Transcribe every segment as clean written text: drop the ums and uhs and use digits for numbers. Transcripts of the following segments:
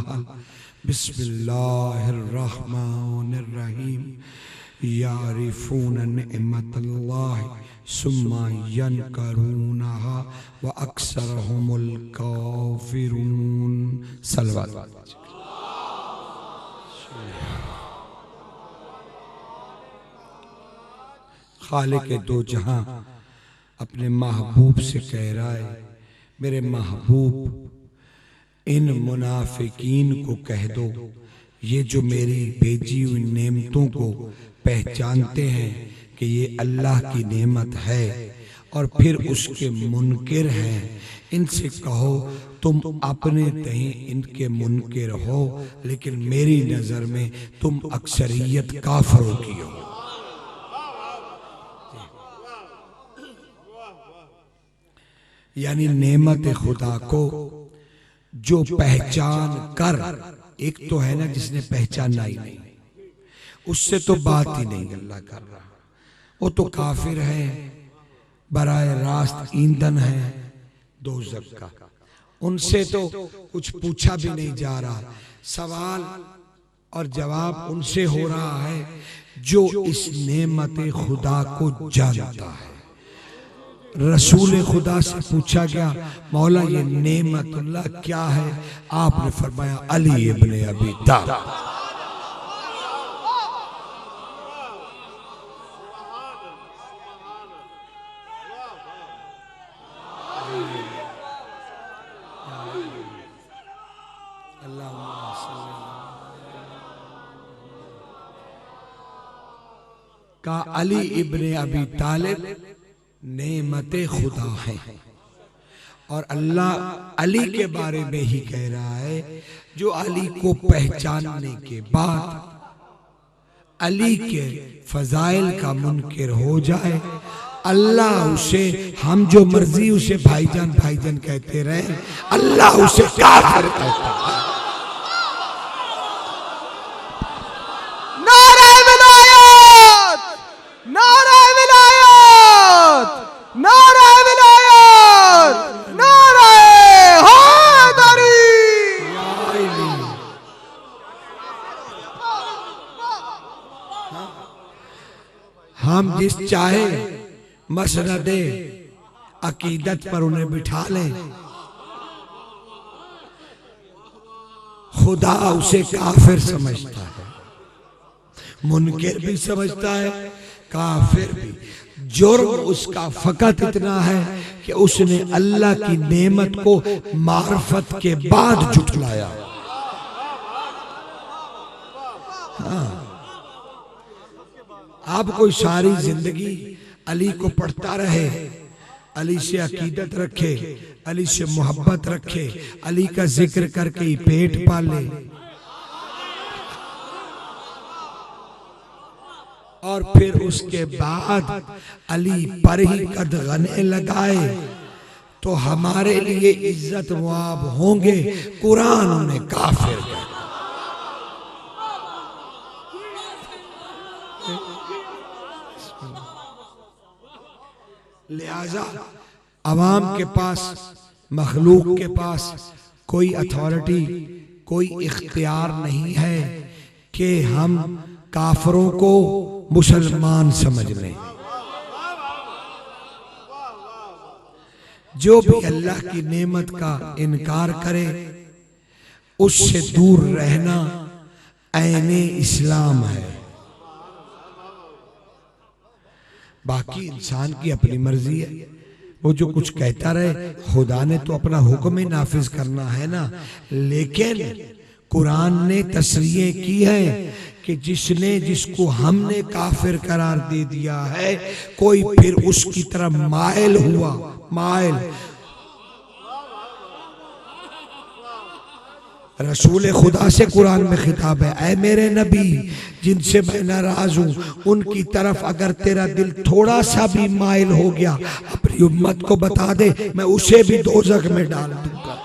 नहल। बिस्मिल्लाहिर्रहमानिर्रहीम। यारिफून निअमतल्लाहि सुम्मा यनकरूनहा व अक्सरहुमुल काफिरून। सल्लल्लाहु। खालिक दो जहां अपने महबूब से कह रहा है, मेरे महबूब इन मुनाफिकीन को कह दो, ये जो मेरी भेजी हुई नेमतों को पहचानते हैं कि ये अल्लाह की नेमत है और फिर उसके मुनकिर हैं, इनसे कहो तुम अपने तहीं इनके मुनकिर हो, लेकिन मेरी नजर में तुम अक्सरियत काफिरों की हो। यानी नेमत खुदा को जो पहचान कर, एक तो है ना जिसने पहचाना ही नहीं, उससे तो बात ही नहीं अल्लाह कर रहा, वो तो काफिर है, बराए रास्त ईंधन है दोज़ख का, उनसे तो कुछ पूछा भी नहीं जा रहा। सवाल और जवाब उनसे हो रहा है जो इस नेमत खुदा को जानता है। रसूल खुदा से पूछा गया, मौला ये नेमतुल्लाह क्या है? आपने फरमाया अली इब्ने अबी तालिब। का अली इब्ने अबी तालिब नेमते खुदा है, और अल्लाह अली के बारे में ही कह रहा है जो अली को पहचानने के बाद अली के फजाइल का मुनकिर हो जाए, अल्लाह उसे, हम जो मर्जी उसे भाईजान भाईजान कहते रहे, अल्लाह उसे काफिर कहता है। हम जिस चाहे मसनदे अकीदत पर उन्हें बिठा लें, खुदा उसे काफिर समझता है, मुनकिर भी समझता है, काफिर भी। जुर्म उसका फकत इतना है कि उसने अल्लाह की नेमत को मार्फत के बाद झुठलाया। हाँ, आप कोई सारी जिंदगी अली को पढ़ता रहे, अली से अकीदत रखे, अली से मोहब्बत रखे, अली का जिक्र करके ही पेट पाले, और फिर उसके बाद अली पर ही कदगने लगाए तो हमारे लिए इज्जत मुआब होंगे। कुरान उन्हें काफिर कहता। लिहाजा अवाम के पास, मखलूक के पास कोई अथॉरिटी, कोई इख्तियार नहीं है कि हम काफिरों को मुसलमान समझ लें। जो भी अल्लाह की नेमत का इनकार करे उससे दूर रहना ऐने इस्लाम है। बाकी इंसान की अपनी मर्जी है, वो जो कुछ कहता रहे, खुदा ने तो अपना हुक्म ही नाफिज करना है ना। लेकिन कुरान ने तस्रीह की है कि जिसने, जिसको हमने काफिर करार दे दिया है, कोई फिर उसकी तरफ माइल हुआ, माइल। रसूल खुदा से कुरान में खिताब है, ऐ मेरे नबी जिनसे मैं नाराज हूं, उनकी तरफ अगर तेरा दिल थोड़ा सा भी माइल हो गया, अपनी उम्मत को बता दे, मैं उसे भी दोज़ख में डाल दूंगा।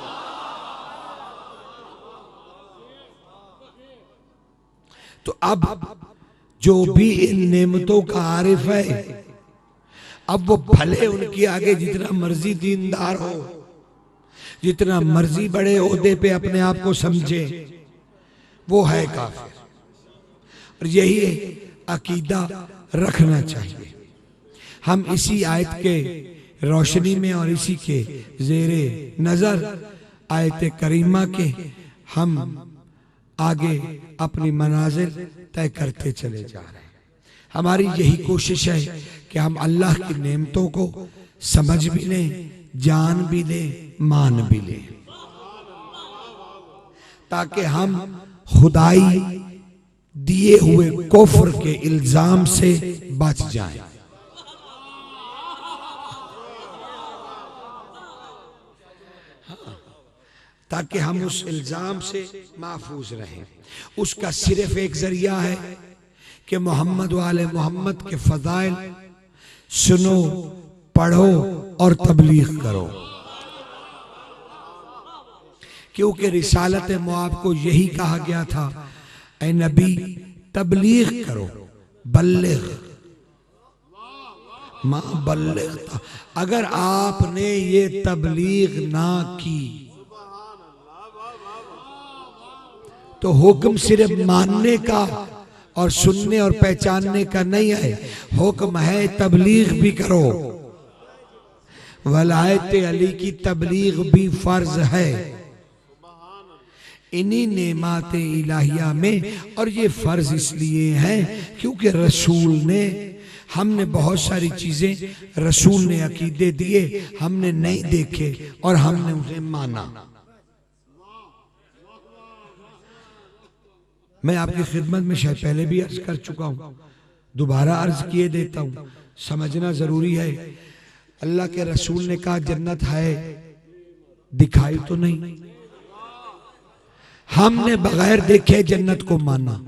तो अब जो भी इन नेमतों का आरिफ है, अब वो भले उनके आगे जितना मर्जी दीनदार हो, जितना मर्जी बड़े ओहदे पे अपने आप को समझे, वो है काफिर। और यही अकीदा रखना चाहिए। हम इसी आयत के रोशनी में और इसी के जेरे नजर आयत करीमा के हम आगे अपनी मनाजिल तय करते चले जा रहे हैं। हमारी यही कोशिश है कि हम अल्लाह की नेमतों को समझ भी लें, जान भी लें, मान भी लें, ताकि हम खुदाई दिए हुए कुफ्र के इल्जाम से बच जाएं। ताकि हम उस इल्जाम से महफूज रहें। उसका सिर्फ एक जरिया है कि मोहम्मद वाले मोहम्मद के फजाइल सुनो, पढ़ो और तबलीग करो। क्योंकि रिसालत मुआब को यही कहा गया था, ऐ नबी तबलीग करो, बल्लिग मा बल्लिग। अगर आपने ये तबलीग ना की तो हुक्म सिर्फ मानने का और सुनने और पहचानने का नहीं है, हुक्म है तबलीग भी करो। वलायत अली की तबलीग भी फर्ज है इन्हीं नेमात इलाहिया में। और ये फर्ज इसलिए है क्योंकि रसूल ने, हमने बहुत सारी चीजें रसूल ने अकीदे दिए, हमने नहीं देखे और हमने उन्हें माना। मैं आपकी खिदमत में शायद पहले भी अर्ज कर चुका हूं, दोबारा अर्ज किए देता हूं, समझना जरूरी है। अल्लाह के रसूल ने कहा जन्नत है, दिखाई तो नहीं, हमने बगैर देखे जन्नत को माना।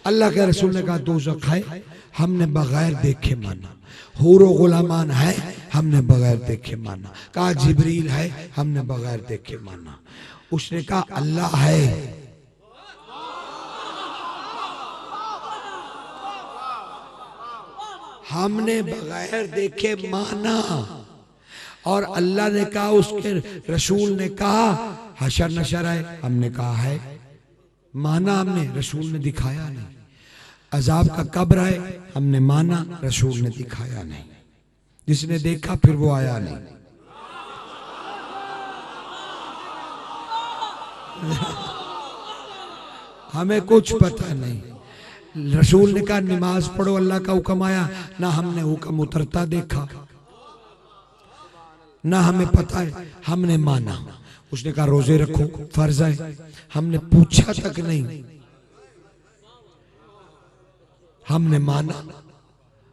अल्लाह के रसूल ने कहा दोज़ख है, हमने बगैर देखे माना। हूरो गुलामान है, हमने बगैर देखे माना। कहा जिब्रील है, हमने बगैर देखे माना। उसने कहा अल्लाह है, हमने बगैर देखे माना। और अल्लाह ने कहा, उसके रसूल ने कहा हशर नशर है, हमने कहा है, माना हमने, रसूल ने दिखाया नहीं। अजाब का कब्र है, हमने माना, रसूल ने दिखाया नहीं। जिसने देखा फिर वो आया नहीं। हमें कुछ पता नहीं। रसूल ने कहा नमाज पढ़ो, अल्लाह का हुक्म आया, ना हमने हुक्म उतरता देखा, ना हमें पता है, हमने माना। उसने कहा रोजे रखो, फर्ज है, हमने पूछा तक नहीं, हमने माना।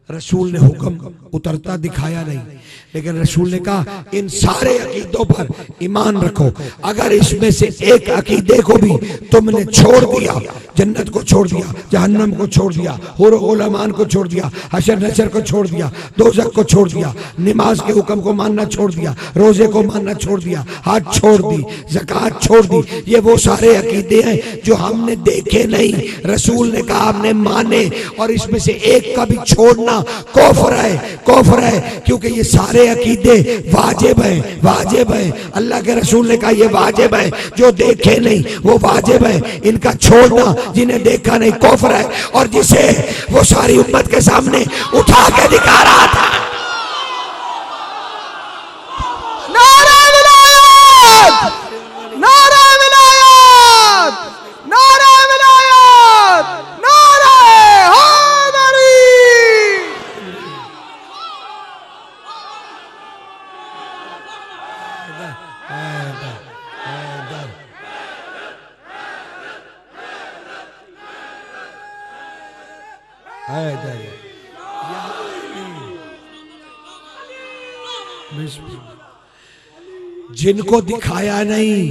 रसूल ने हुक्म उतरता दिखाया नहीं, लेकिन रसूल ने कहा इन सारे अकीदों पर ईमान रखो। अगर इसमें से एक अकीदे को भी तुमने छोड़ दिया, जन्नत को छोड़ दिया, जहन्नम को छोड़ दिया, हुर गुलामान को छोड़ दिया, हशर नशर को छोड़ दिया, दोज़ख को छोड़ दिया, नमाज के हुक्म को मानना छोड़ दिया, रोजे को मानना छोड़ दिया, हज छोड़ दी, ज़कात छोड़ दी, ये वो सारे अकीदे हैं जो हमने देखे नहीं, रसूल ने कहा हमने माने। और इसमें से एक का भी छोड़ना कुफ्र है, कुफ्र है, क्योंकि ये सारे अकीदे वाजिब हैं, वाजिब हैं। अल्लाह के रसूल ने कहा ये वाजिब है, जो देखे नहीं वो वाजिब है, इनका छोड़ना जिन्हें देखा नहीं कुफ्र है। और जिसे वो सारी उम्मत के सामने उठा के दिखा रहा था, नारा विलायत, नारा विलायत, नारा विलायत, नारा हैदरी। जिनको दिखाया नहीं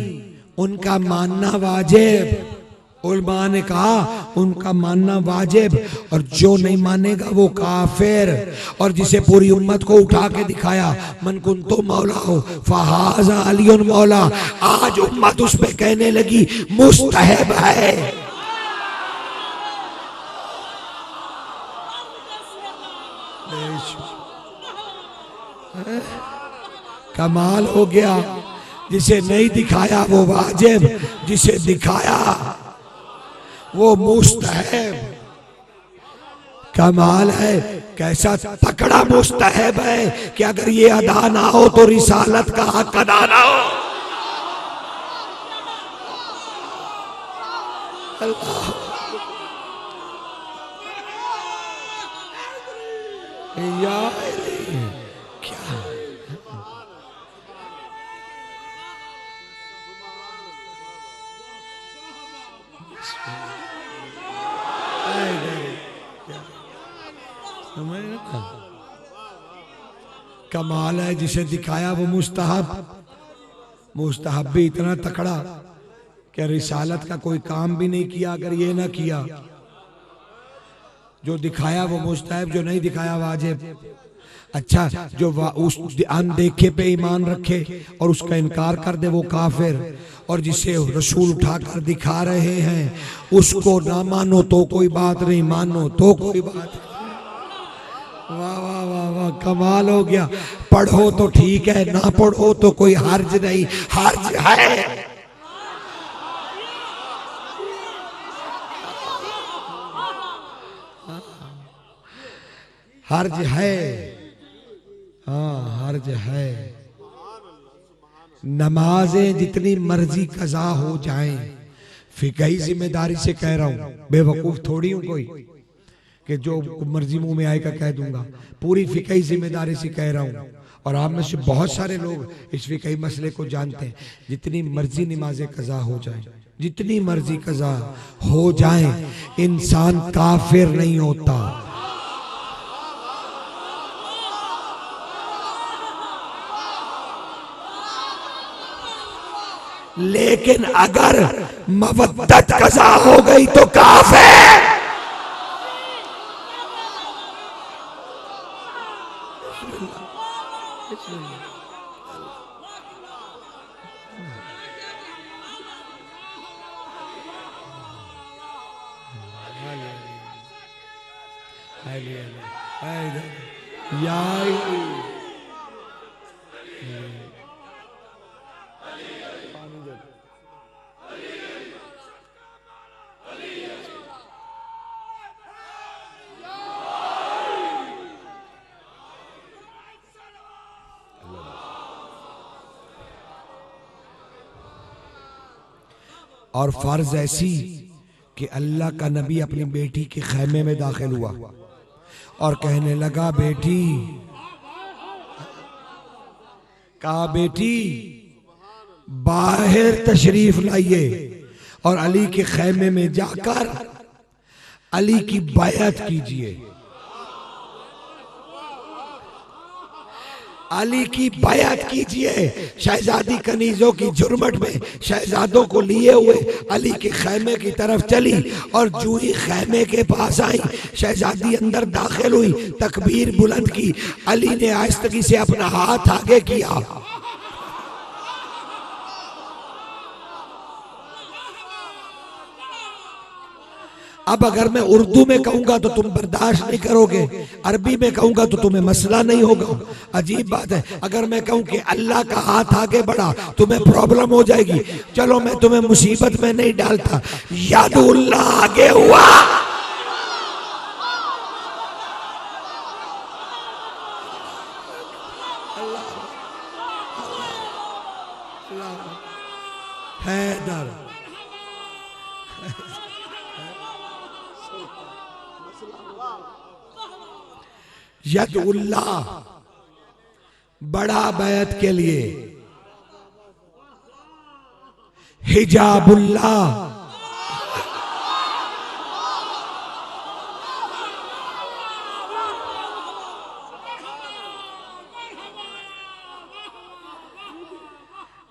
उनका मानना वाजिब। उलमा ने कहा उनका मानना वाजिब, और जो नहीं मानेगा वो काफिर। और जिसे पूरी उम्मत को उठा के दिखाया, मन कुन तो मौला हो फहाजा अलीउन मौला, आज उम्मत उस पे कहने लगी मुस्तहब है। कमाल हो गया। जिसे नहीं दिखाया वो वाजिब, जिसे दिखाया वो मुस्तहब। कमाल है, कैसा तकड़ा मुस्तहब है कि अगर ये अदा ना हो तो रिसालत का हक अदा ना हो। अल्लाह या क्या कमाल है, जिसे दिखाया वो मुस्तहब भी इतना तकड़ा कि रिसालत का कोई काम भी नहीं किया अगर ये ना किया। जो दिखाया वो मुस्तहब, जो नहीं दिखाया वाजिब। अच्छा, जो उस अनदेखे पे ईमान रखे और उसका इनकार कर दे वो काफिर, और जिसे रसूल उठाकर दिखा रहे हैं उसको ना मानो तो कोई बात नहीं, मानो तो कोई बात। वाह वाह वाह वाह, कमाल हो गया। पढ़ो तो ठीक है, ना पढ़ो तो कोई हर्ज नहीं, हर्ज है। हर्ज है, हाँ हर्ज है। नमाजें जितनी मर्जी कजा हो जाएं, फिकही जिम्मेदारी से कह रहा हूं, बेवकूफ थोड़ी हूं कोई कि जो मर्जी मुंह में आएगा कह दूंगा। पूरी फिकही जिम्मेदारी से कह रहा हूं, और आप में से बहुत सारे लोग इस फिकही मसले को जानते हैं। जितनी मर्जी नमाजें कजा हो जाएं, जितनी मर्जी कजा हो जाएं, इंसान काफिर नहीं होता। लेकिन अगर मवद्दत कजा हो गई तो काफिर। और फर्ज ऐसी कि अल्लाह का नबी अपनी बेटी के खैमे में दाखिल हुआ और कहने लगा, बेटी, कहा बेटी बाहर तशरीफ लाइए और अली के खैमे में जाकर अली की बैअत कीजिए। अली की बैअत कीजिए। शहजादी कनीजों की जुर्मट में शहजादों को लिए हुए अली के खैमे की तरफ चली, और जूं ही खैमे के पास आई, शहजादी अंदर दाखिल हुई, तकबीर बुलंद की, अली ने आहिस्तगी से अपना हाथ आगे किया। अब अगर मैं उर्दू में कहूंगा तो तुम बर्दाश्त नहीं करोगे, अरबी में कहूंगा तो तुम्हें मसला नहीं होगा। अजीब बात है, अगर मैं कहूं कि अल्लाह का हाथ आगे बढ़ा तुम्हें प्रॉब्लम हो जाएगी। चलो मैं तुम्हें मुसीबत में नहीं डालता, यादुल्लाह आगे हुआ। हैदर यदुल्लाह बड़ा बैत के लिए, हिजाबुल्लाह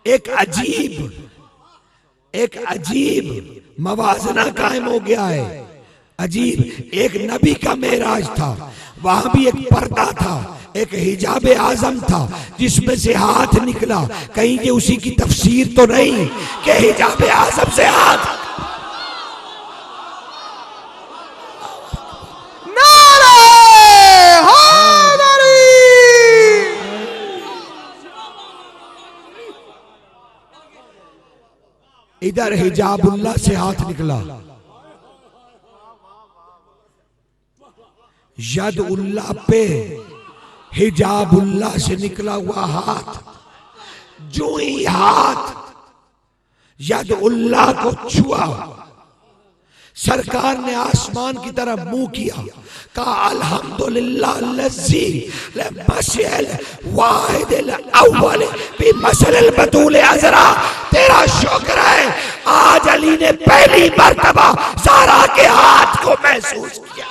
एक अजीब मवाजना कायम हो गया है। अजीब, एक नबी का मेराज था, वहां भी एक पर्दा था, एक हिजाब आजम था जिसमें से हाथ निकला। कहीं ये उसी की तफसीर तो नहीं कि हिजाब आजम से हाथ। नारे हैदरी। इधर हिजाबुल्लाह से हाथ निकला, यद उल्लाह पे हिजाबुल्लाह से निकला हुआ हाथ, जो ही हाथ यद उल्लाह को छुआ, सरकार ने आसमान की तरफ मुंह किया, कहा अल्हम्दुलिल्लाह लज़ी लमसल वाहिदिल अव्वल बिमसलिल बतूल अज़रा। तेरा शुक्र है आज अली ने पहली मर्तबा ज़हरा के हाथ को महसूस किया।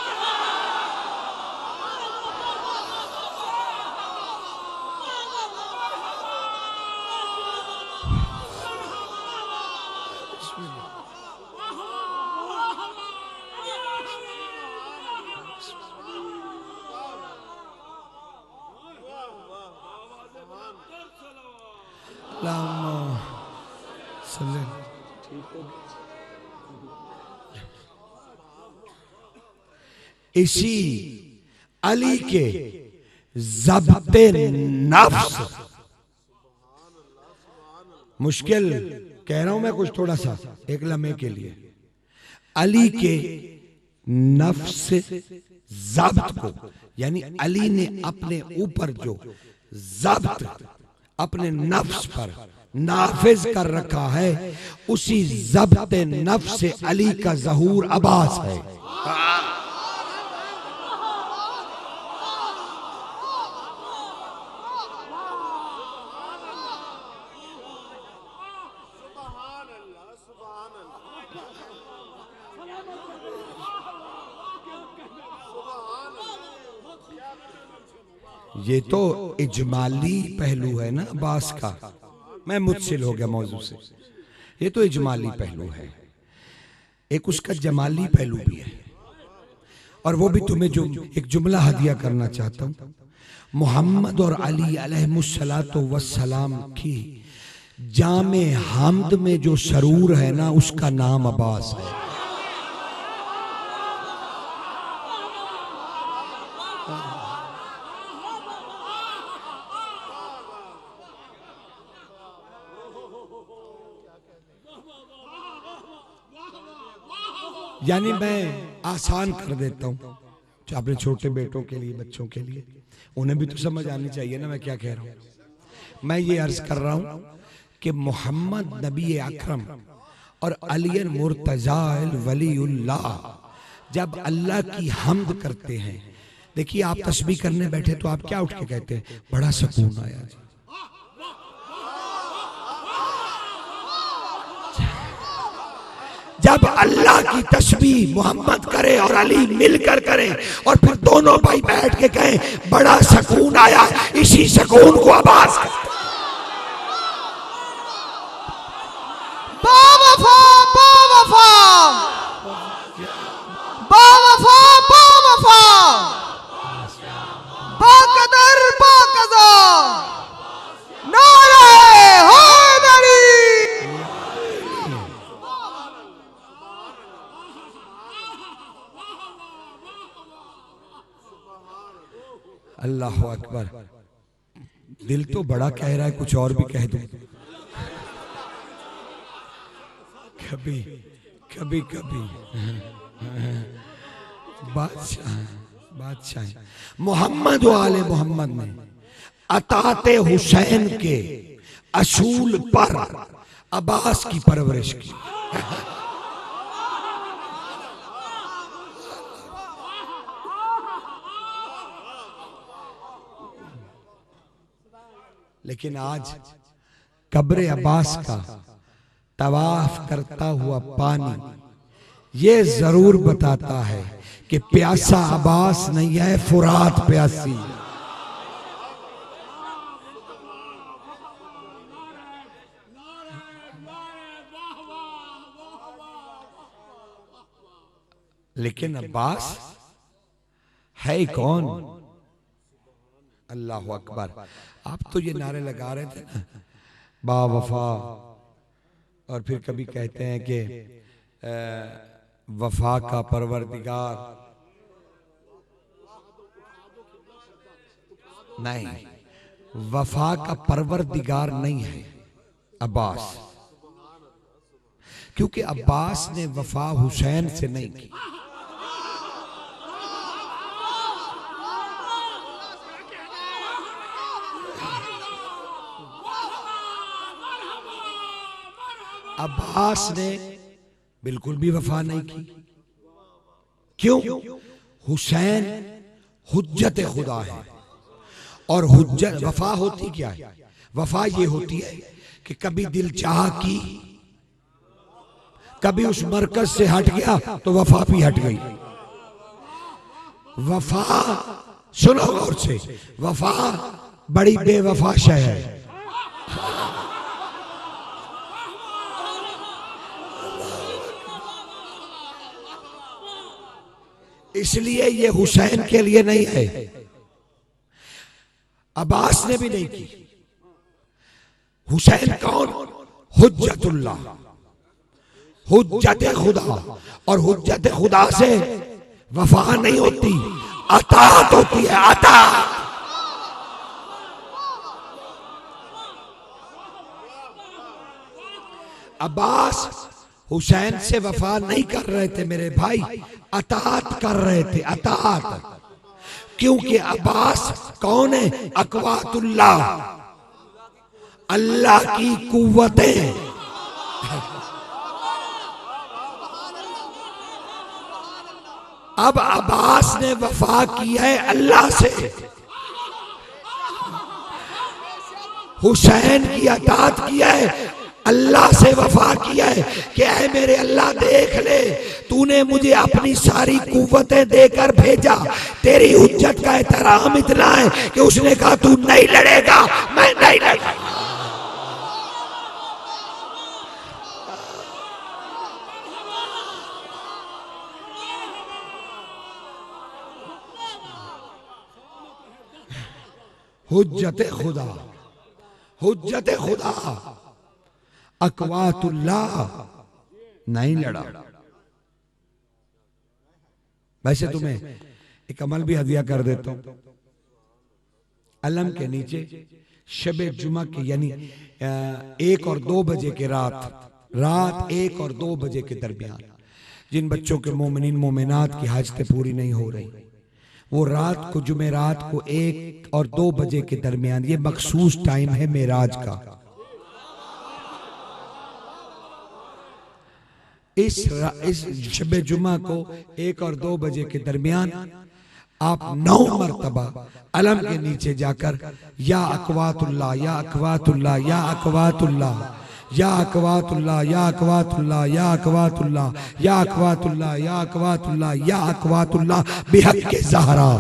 इसी अली के ज़ब्ते नफ्स, मुश्किल कह रहा हूं मैं कुछ थोड़ा सा एक लम्हे के लिए, अली के नफ्स ज़ब्त को, यानी अली ने अपने ऊपर जो ज़ब्त अपने नफ्स पर नाफिज कर रखा है, उसी ज़ब्त नफ्स से अली का ज़हूर अब्बास है। ये तो इजमाली पहलू है ना अब्बास का, मैं मुत्सिल हो गया मौजू से। ये तो इजमाली पहलू है, एक उसका जमाली पहलू भी है, और वो भी तुम्हें जो एक जुमला हदिया करना चाहता हूं। मोहम्मद और अली अलैहिमुस्सलातु वस्सलाम की जामे हमद में जो सरूर है ना, उसका नाम अब्बास है। यानी मैं आसान कर देता हूं अपने छोटे बेटों के लिए, बच्चों के लिए, उन्हें भी तो समझ आनी चाहिए ना मैं क्या कह रहा हूं। मैं ये अर्ज कर रहा हूं कि मोहम्मद नबी अकरम और अली मुर्तजा वलीउल्लाह जब अल्लाह की हम्द करते हैं, देखिए आप तस्बीह करने बैठे तो आप क्या उठ के कहते हैं, बड़ा सुकून आया जी। जब अल्लाह की तस्बीह मोहम्मद करे और अली मिलकर करें, और फिर दोनों भाई बैठ के कहें बड़ा सुकून आया, इसी सुकून को अब्बास बावफा बावफा बावफा बावफा बाकदर बाकजा नारे हैदरी। अल्लाह अकबर। दिल तो बड़ा कह रहा है कुछ और भी कह दूं, कभी कभी कभी बादशाह मोहम्मद वाले मोहम्मद ने अताते हुसैन के असूल पर अब्बास की परवरिश की। लेकिन आज कब्र अब्बास का तवाफ करता हुआ पानी ये जरूर बताता है कि प्यासा अब्बास नहीं है, फुरात प्यासी। लेकिन अब्बास है कौन? अल्लाह अकबर। आप तो ये नारे लगा रहे थे ना, बावफा, और फिर कभी कहते हैं कि वफा का परवरदिगार। नहीं, वफा का परवरदिगार नहीं है अब्बास, क्योंकि अब्बास ने वफा हुसैन से नहीं की। अब्बास ने बिल्कुल भी वफा नहीं की। क्यों? हुसैन हुज्जत खुदा है। और हुज्जत वफा होती क्या है? वफा ये होती है कि कभी दिल चाह की, कभी उस मरकज से हट गया तो वफा भी हट गई। वफा, सुनो गौर से, वफा बड़ी बेवफा शय है। इसलिए ये हुसैन के लिए नहीं है, अब्बास ने भी नहीं की। हुसैन कौन? हुज्जतुल्लाह, हुज्जत खुदा। और हुज्जत खुदा से वफा नहीं होती, अतात होती है, अतात। अब्बास हुसैन से वफा नहीं कर रहे थे मेरे भाई, अतात कर रहे थे, अतात। क्योंकि अब्बास कौन है? अकवातुल्लाह, अल्लाह की कुव्वतें। अब अब्बास ने वफा की है अल्लाह से, हुसैन की अतात किया है, अल्लाह से वफा किया है कि ऐ मेरे अल्लाह देख ले, तूने मुझे अपनी सारी कुव्वतें देकर भेजा, तेरी हुज्जत का एहतराम इतना है कि उसने कहा तू नहीं लड़ेगा, मैं नहीं लड़ूंगा। हुज्जत खुदा, हुज्जत खुदा, अकवातुल्लाह नहीं लड़ा। वैसे तुम्हें एक अमल भी हदिया कर देता हूं। अलम के नीचे शबे जुमा की यानी 1 और 2 बजे के रात 1 और 2 बजे के दरमियान जिन बच्चों के मोमिनीन मोमिनात की हाजतें पूरी नहीं हो रही, वो रात को जुमेरात को 1 और 2 बजे के दरमियान, ये मखसूस टाइम है मेराज का। इस शबे जुमा को 1 और 2 बजे के दरमियान आप 9 मरतबा अलम के नीचे जाकर या अकवातुल्लाह, या अकवातुल्लाह, या अकवातुल्लाह, या अकवातुल्लाह, या अकवातुल्लाह, या अकवातुल्लाह, या अकवातुल्लाह, या अकवातुल्लाह, या अकवातुल्लाह बिहक़ ज़हरा।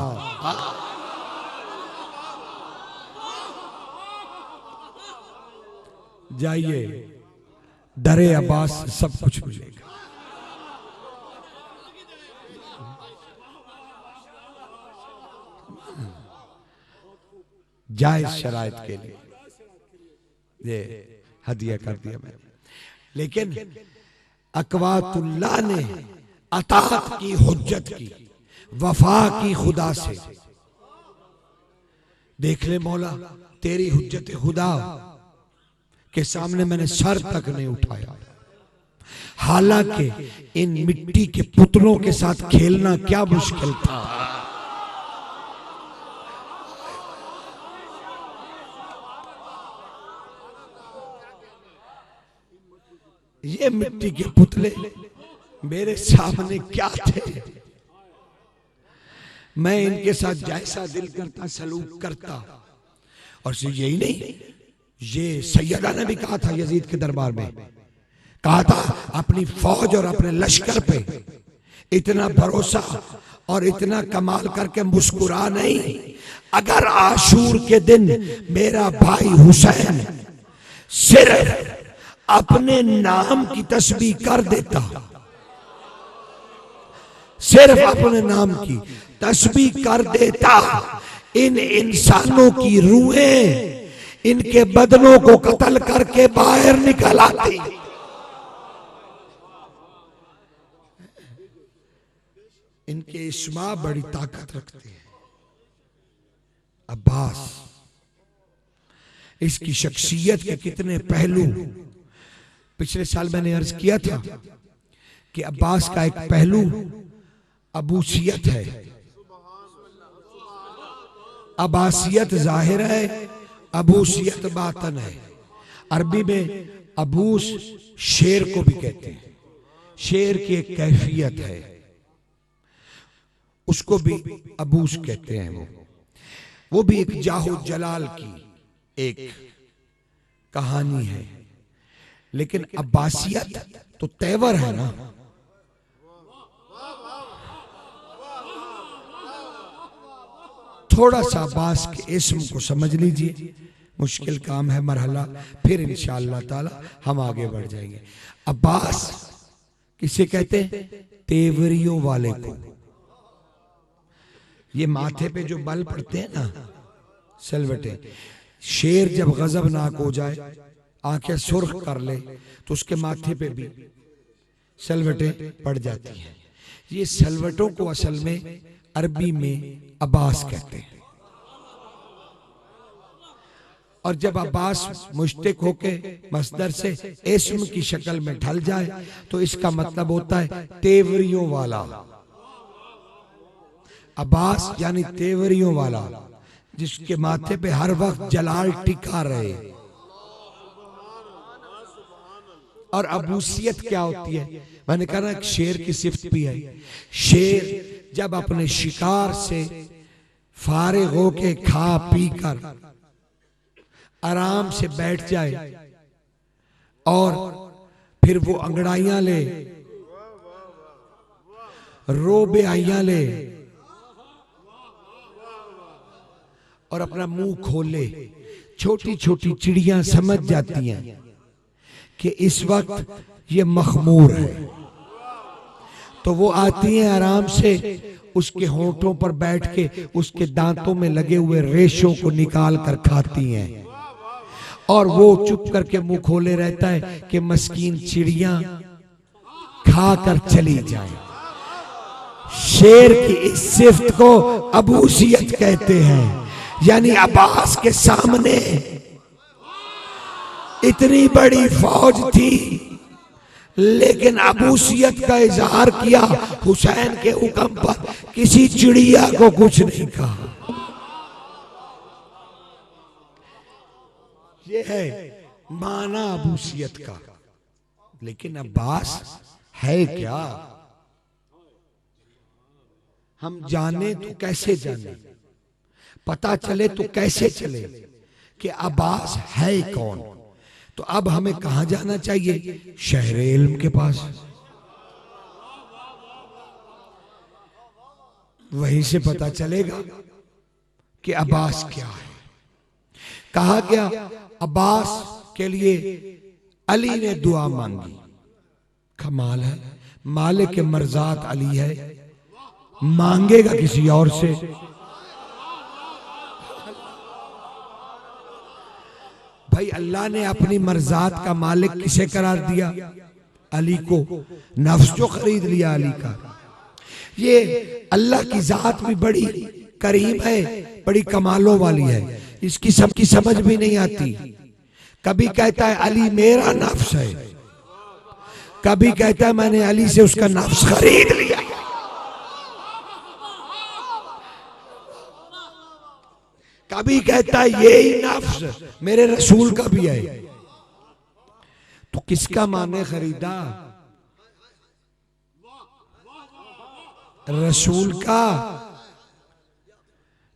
जाइए, दरे अब्बास सब कुछ मिलेगा। जायज शराइत के लिए ये हदिया कर दिया मैंने। लेकिन अकवातुल्लाह ने अतात की, हुज्जत की, वफा की खुदा से। देख ले मौला, तेरी हुज्जत खुदा के सामने मैंने सर तक नहीं उठाया। हालांकि इन मिट्टी के पुतलों के साथ खेलना क्या मुश्किल था। ये मिट्टी के पुतले मेरे सामने क्या थे। मैं इनके साथ जैसा दिल करता सलूक करता। और सिर्फ यही नहीं, ये सैयदा ने भी कहा था यजीद के दरबार में, कहा था अपनी फौज और अपने लश्कर पे इतना भरोसा और इतना कमाल करके मुस्कुरा नहीं। अगर आशूर के दिन मेरा भाई हुसैन सिर्फ अपने नाम की तस्बीह कर देता, सिर्फ अपने नाम की तस्बीह कर देता, इन इंसानों की रूहें इनके बदनों को कत्ल करके बाहर निकल आती। इनके इस्मा बड़ी ताकत रखते हैं। अब्बास, इसकी शख्सियत के कितने पहलू पिछले साल मैंने अर्ज किया था कि अब्बास का एक पहलू अबूसियत है। अब्बासियत जाहिर है, अबूसियत बातन है। अरबी में अबूस शेर को भी कहते हैं, शेर की एक कैफियत है, उसको भी अबूस कहते हैं। वो भी एक जाहो जलाल की एक कहानी है। लेकिन अब्बासियत तो तेवर है ना। थोड़ा सा अब्बास के इस्म को समझ लीजिए, मुश्किल काम है मरहला, फिर इंशाअल्लाह ताला हम आगे बढ़ जाएंगे। अब्बास किसे कहते हैं? तेवरियों वाले को। ये माथे पे जो बल पड़ते हैं ना, सलवटे, शेर जब गजबनाक हो जाए, आंखें सुर्ख कर ले, तो उसके माथे पे भी सलवटे पड़ जाती हैं। ये सलवटों को असल में अरबी में अब्बास कहते हैं। और जब अब्बास मुश्तिक होके मसदर से इस्म की शक्ल में ढल जाए तो इसका मतलब होता है तेवरियों वाला। अब्बास यानी तेवरियों वाला, जिसके माथे पे हर वक्त जलाल टिका रहे। और अबूसियत क्या होती है? मैंने कहा ना, शेर की सिफ्त भी है। शेर जब अपने शिकार से फारिग होके खा पी कर आराम से बैठ जाए और फिर वो अंगड़ाइयां ले, रोबेआइयां ले और अपना मुंह खोले, छोटी छोटी चिड़ियां समझ जाती हैं कि इस वक्त ये मखमूर है, तो वो आती हैं आराम से, उसके होंठों पर बैठ के उसके दांतों में लगे हुए रेशों को निकाल कर खाती हैं। और वो चुप करके मुंह खोले रहता है कि मस्कीन चिड़ियां खा कर चली जाए। शेर की इस सिफ्त को अबूसियत कहते हैं। यानी अब्बास के सामने इतनी बड़ी फौज थी, लेकिन अबूसियत का इजहार किया, हुसैन के हुक्म पर किसी चिड़िया को कुछ नहीं कहा। ये है माना अबूसियत का। लेकिन अब्बास है क्या? हम जाने तो कैसे जाने, पता चले तो कैसे चले कि अब्बास है कौन? तो अब हमें कहां जाना चाहिए? शहर इल्म के पास। वहीं से पता चलेगा कि अब्बास क्या है। कहा गया अब्बास के लिए अली ने दुआ मांगी। कमाल है, मालिक मर्जात अली है, मांगेगा किसी और से? भाई अल्लाह ने अपनी मर्जात का मालिक किसे करार दिया? अली को। नफ्स जो खरीद लिया अली का। ये अल्लाह की जात भी बड़ी करीम है, बड़ी कमालों वाली है, इसकी सबकी समझ भी नहीं आती। कभी कहता है अली मेरा नफ्स है, कभी कहता है मैंने अली से उसका नफ्स खरीद लिया। कभी कहता है यही नफ्स मेरे रसूल का भी है। तो किसका माने खरीदा? रसूल का।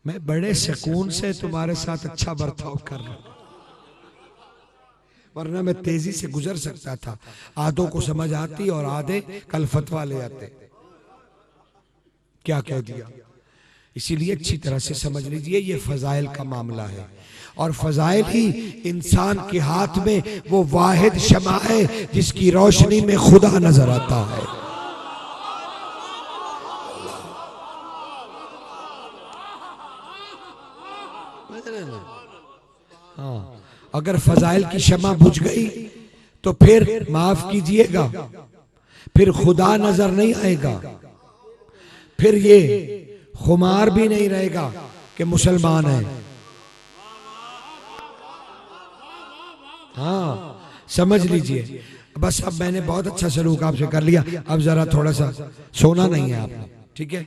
मैं बड़े सुकून से तुम्हारे साथ अच्छा बर्ताव कर रहा हूं, वरना मैं तेजी से गुजर सकता था। आधों को समझ आती और आधे कल फतवा ले आते। क्या कह दिया? इसीलिए अच्छी तरह से समझ लीजिए, ये फजाइल का मामला है। और फजाइल ही इंसान के हाथ में वो वाहिद शमा है जिसकी रोशनी में खुदा नजर आता है। हाँ, अगर फजाइल की शमा बुझ गई तो फिर माफ कीजिएगा, फिर खुदा नजर नहीं आएगा, फिर ये खुमार भी नहीं रहेगा कि मुसलमान है। हाँ, समझ लीजिए। बस अब मैंने बहुत अच्छा सलूक आपसे कर लिया, अब जरा थोड़ा सा सोना नहीं है आपने, ठीक है?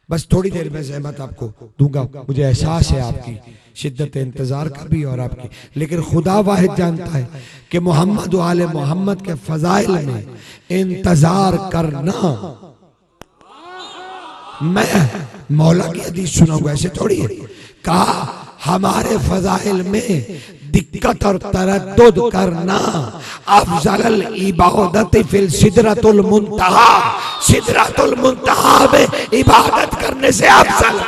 बस थोड़ी देर में ज़हमत आपको दूंगा, मुझे एहसास है आपकी शिद्दत इंतजार का भी और आपकी, लेकिन खुदा वाहिद जानता है कि मोहम्मद व आले मोहम्मद के फजाइल में इंतजार करना। मैं मौला की हदीस सुनाऊंगा, ऐसे थोड़ी है। कहा हमारे फजाइल में दिक्कत और तरद्दुद करना अफजल इबादत फिल सिदरतुल मुंतहा, सिदरतुल मुंतहा में इबादत करने से अफजल।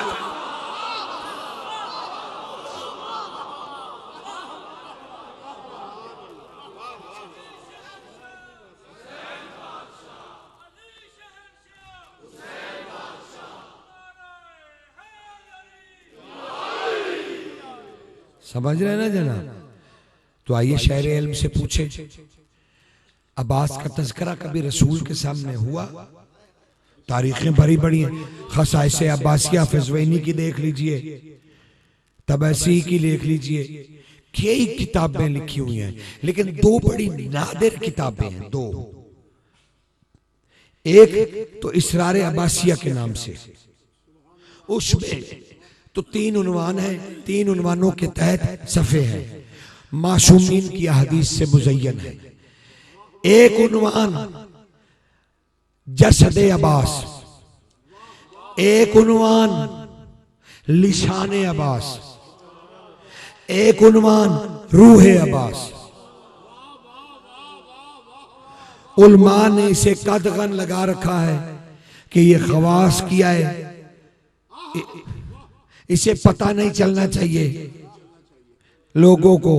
समझ रहे ना जनाब? तो आइए शहर इल्म से पूछे, अब्बास का तज़किरा कभी रसूल के सामने हुआ? तारीखें भरी बड़ी हैं, खसाइस अब्बासिया फिज़वैनी की देख लीजिए, तबसी की देख लीजिए, कई किताबें लिखी हुई हैं, लेकिन दो बड़ी नादिर किताबें हैं, दो। एक तो इसरार अब्बासिया के नाम से, उसमें तो 3 उन्वान है, 3 उन्वानों के तहत सफ़े हैं, मासूमीन की हदीस से मुज़य्यन है। एक उन्वान जसदे अब्बास, एक उन्वान लिशान अब्बास, एक उन्वान रूह अब्बास। उलमा ने इसे कदगन लगा रखा है कि ये खवास किया है, इसे पता नहीं चलना चाहिए लोगों को,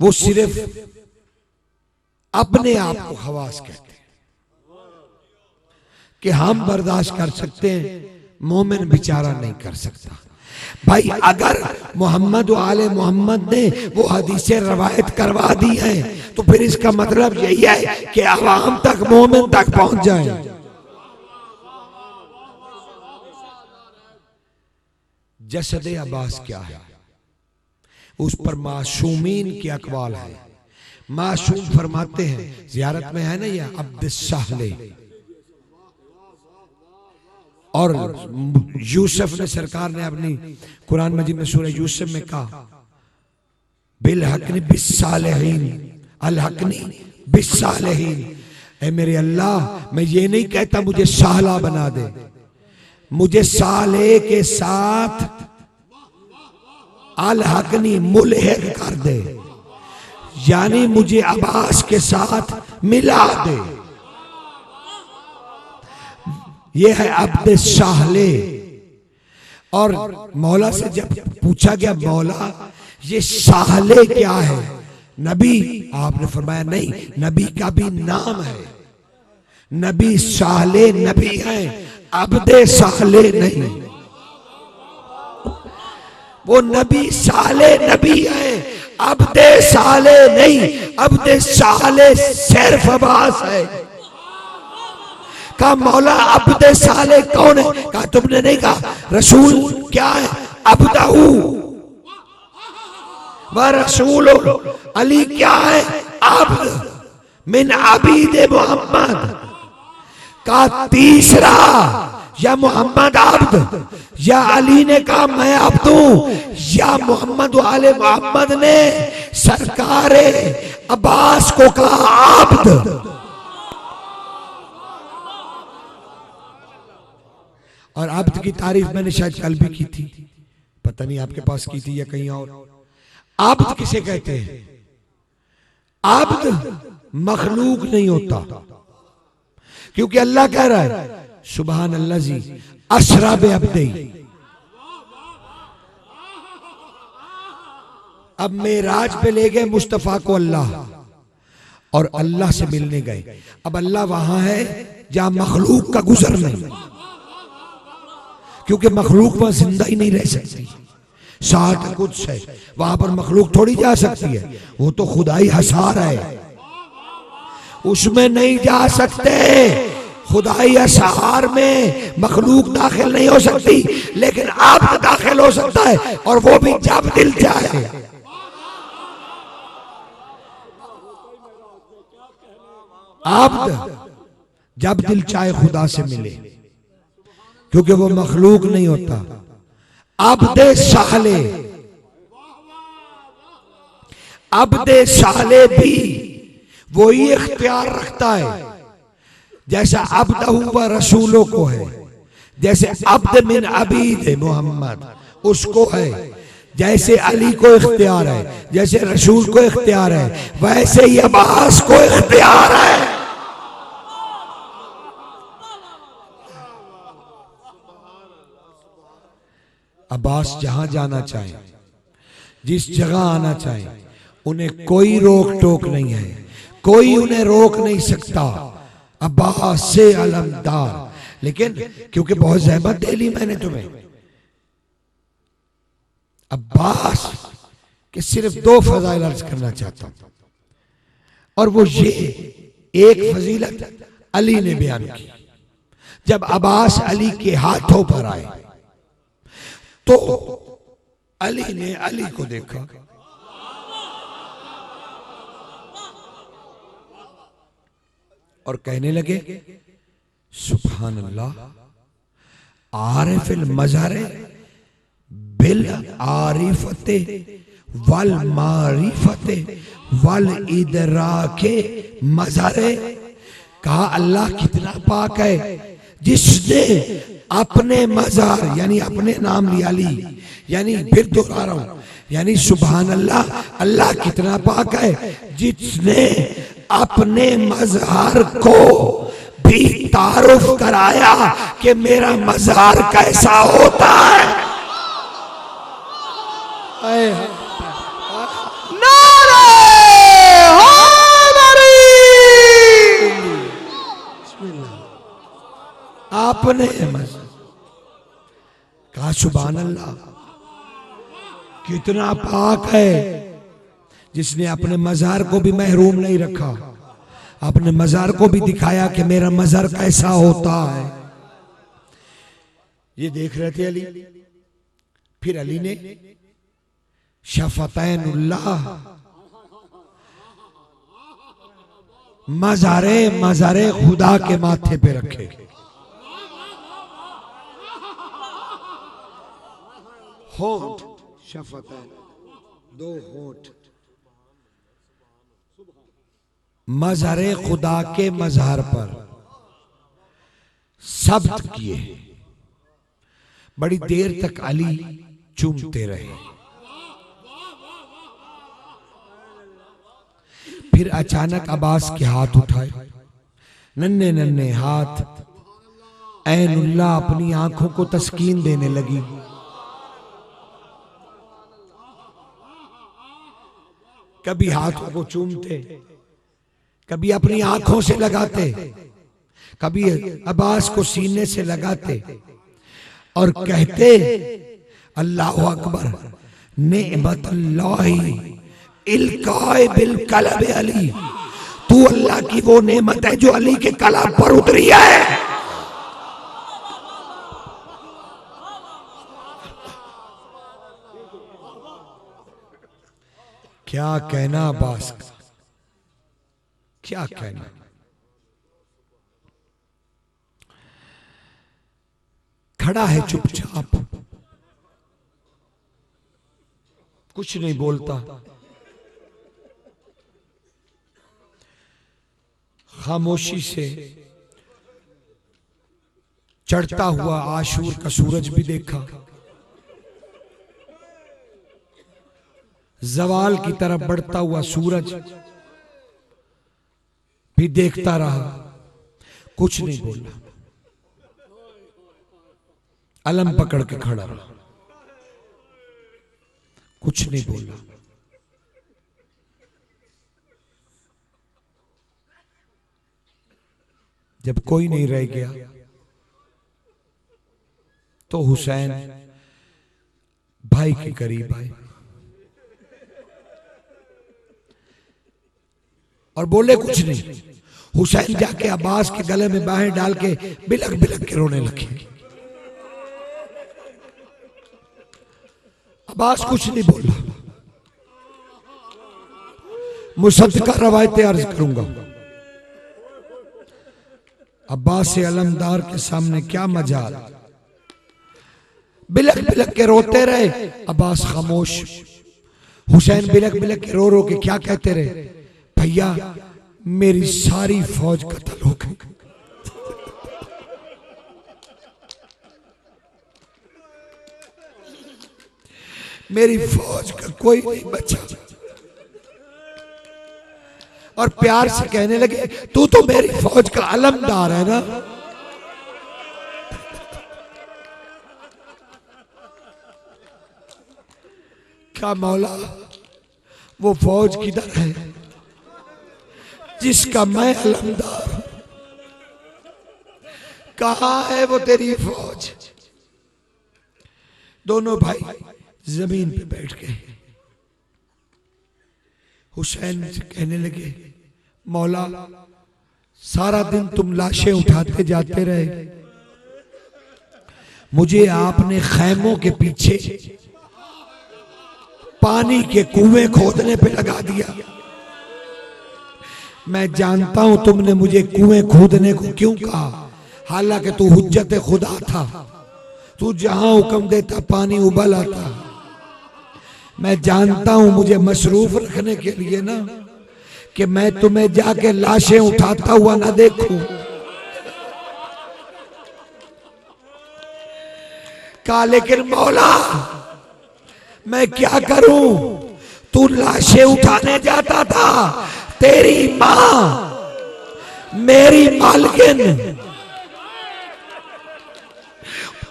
वो सिर्फ अपने आप को खवास कहते हैं कि हम बर्दाश्त कर सकते हैं, मोमिन बेचारा नहीं कर सकता। भाई अगर मोहम्मद व आले मोहम्मद ने वो हदीसें रवायत करवा दी हैं तो फिर इसका मतलब यही है कि अवाम तक, मोमिन तक पहुंच जाए। जसदे अब्बास क्या है? उस पर मासूमीन के अकवाल है। मासूम फरमाते हैं, जियारत में है ना ये अब्द साहले, और यूसुफ ने, सरकार ने अपनी कुरान मजीद में सूरह यूसुफ में कहा, बिल हकनी बिस्सालिहीन, अल हकनी बिस्सालिहीन। ऐ मेरे अल्लाह, मैं ये नहीं कहता मुझे साला बना दे, मुझे साले के साथ अल हकनी मुल्हिक कर दे, यानी मुझे अब्बास के साथ मिला दे। ये है अब्द साहले। और मौला से जब पूछा गया, मौला ये साहले क्या है? नबी, आपने फरमाया नहीं, नबी का भी नाम है, नबी साहले नबी है, अब्दे साले नहीं। वो नबी साले नबी है, अब्दे साले नहीं। अब्दे साले सिर्फ अब्बास है। कहा मौला अब्दे साले कौन है? कहा तुमने नहीं कहा। रसूल क्या है? अब्दहू व रसूल। अली क्या है? अब्द मिन अबीद मोहम्मद। का तीसरा, या मोहम्मद अब्द, या अली ने कहा मैं अब्द हूं, या मोहम्मद वाले मोहम्मद ने सरकार अब्बास को कहा अब्द। और अब्द की तारीफ मैंने शायद कल भी की थी, पता नहीं आपके पास की थी या कहीं और। अब्द किसे कहते हैं? अब्द मखलूक नहीं होता, क्योंकि अल्लाह कह रहा है सुबहान अल्लाजी असरा बे अब्दी। अब मेराज पे ले गए मुस्तफा को अल्लाह, और अल्लाह से मिलने गए। अब अल्लाह वहां है जहां मखलूक का गुजर नहीं, क्योंकि मखलूक वहां जिंदा ही नहीं रह सकती। साठ कुछ है, वहां पर मखलूक थोड़ी जा सकती है, वो तो खुदाई हसार है, उसमें नहीं जा सकते। खुदाई असहार में मखलूक दाखिल नहीं हो सकती, लेकिन अब्द दाखिल हो सकता है, और वो भी जब दिल चाहे। अब्द जब दिल चाहे खुदा से मिले। क्योंकि वो मखलूक नहीं होता। अब्दे साले, अब्दे साले भी वही इख्तियार रखता है जैसा अब्दहू व रसूलों को है, जैसे अब्द मिन अबीद मोहम्मद उसको है, जैसे अली को इख्तियार है, जैसे रसूल को इख्तियार है, वैसे ही अब्बास को इख्तियार है। अब्बास जहां जाना चाहे, जिस जगह आना चाहे, उन्हें कोई रोक टोक नहीं है, कोई उन्हें रोक नहीं सकता। अब्बास से अलमदार। लेकिन क्योंकि बहुत ज़हमत दे ली मैंने तुम्हें, अब्बास के सिर्फ 2 फज़ाइल अर्ज करना चाहता हूं, और वो ये एक फजीलत अली ने बयान की। जब अब्बास अली के हाथों पर आए तो अली ने अली को देखा, और कहने लगे सुभान अल्लाह, आरिफिल मज़हरे बिल आरिफते वल मारिफते वल इदराके मज़हरे। कहा अल्लाह कितना पाक है जिसने अपने मज़हर यानी अपने नाम लिया अली, यानी फिर दोहरा रहा हूं, यानी सुभान अल्लाह, अल्लाह कितना पाक है जिसने अपने मज़हर को भी तारुफ कराया कि मेरा मज़हर कैसा होता है। नारे हैदरी। आपने कहा सुभान अल्लाह, कितना पाक है जिसने अपने मज़हर को भी महरूम नहीं रखा, अपने मज़हर को भी दिखाया कि मेरा मज़हर कैसा होता है। ये देख रहे थे अली। फिर अली ने शफ़तैनुल्लाह, मज़हरे खुदा के माथे पे रखे। होंठ, शफ़तैन, 2 होंठ, मज़हरे खुदा के मज़हर पर सब्त किए। बड़ी देर तक अली चूमते रहे। फिर अचानक अब्बास के हाथ उठाए, नन्हे नन्हे हाथ। ऐनुल्लाह अपनी आंखों को तस्कीन देने लगी। कभी हाथों को चूमते, कभी अपनी आंखों से लगाते, कभी अब्बास को सीने से लगाते और कहते अल्लाहु अकबर, नेमतुल्लाहि इल्काए बिल कलब अली। तू अल्लाह की वो नेमत है जो अली के कलब पर उतरी है। क्या कहना अब्बास का, क्या कहना। खड़ा है चुपचाप, कुछ नहीं बोलता, खामोशी से चढ़ता हुआ आशूर का सूरज भी देखा, जवाल की तरफ बढ़ता हुआ सूरज भी देखता रहा, कुछ नहीं बोला, अलम पकड़ के खड़ा रहा, कुछ नहीं बोला। जब कोई नहीं रह गया तो हुसैन भाई के करीब आए और बोले कुछ नहीं। हुसैन जाके अब्बास के गले में बाहें डाल के बिलक बिलक के रोने लगे। अब्बास कुछ नहीं बोला। मुसद्दका रवायतें अर्ज करूंगा। अब्बास से अलमदार के सामने क्या मजाल, बिलक बिलक के रोते रहे, अब्बास खामोश। हुसैन बिलक बिलक के रो रो के क्या कहते रहे, भैया मेरी सारी फौज कत्ल हो गई। मेरी फौज का कोई नहीं बचा। और प्यार से कहने लगे, तू तो मेरी फौज का अलमदार है ना। क्या मौला वो फौज किधर है जिसका मैं अलमदार हूं? कहां है वो तेरी फौज? दोनों भाई जमीन पे बैठ गए। हुसैन से कहने लगे, मौला सारा दिन तुम लाशें उठाते जाते रहे, मुझे आपने खैमों के पीछे पानी के कुएं खोदने पे लगा दिया। मैं जानता हूं तुमने मुझे कुएं खोदने को क्यों कहा, हालांकि तू हुज्जत खुदा था, तू जहां हुक्म देता पानी उबल आता। मैं जानता हूं मुझे मसरूफ रखने के लिए ना, कि मैं तुम्हें जाके लाशें उठाता हुआ ना देखूं। कहा लेकिन मौला मैं क्या करूं, तू लाशें उठाने जाता था, तेरी मां मेरी मालकिन